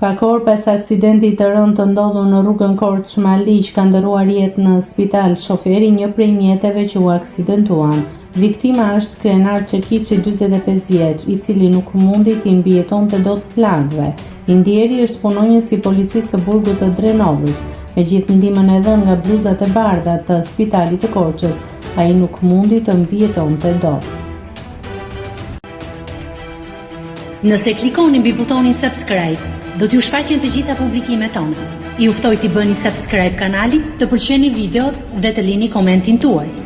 Pak orë pas aksidentit të rënd të ndodhur në rrugën Korçmaliq ka ndëruar jetë në spital shoferi një prej mjeteve që u aksidentuan. Viktima është Krenar Çekiçi, 45 vjeç, i cili nuk mundi të mbijetonte dot plagëve. I ndjeri është punonjës i policisë së burgut të Drenovës. Me gjithë ndihmën e dhënë nga bluzat e bardha të spitalit të Korçës, ai nuk mundi të mbijetonte dot. Nëse klikoni mbi butonin subscribe, do t'ju shfaqen të gjitha publikimet tona. Ju ftoj t'i bëni subscribe kanalit, të pëlqeni videot dhe të lini komentin tuaj.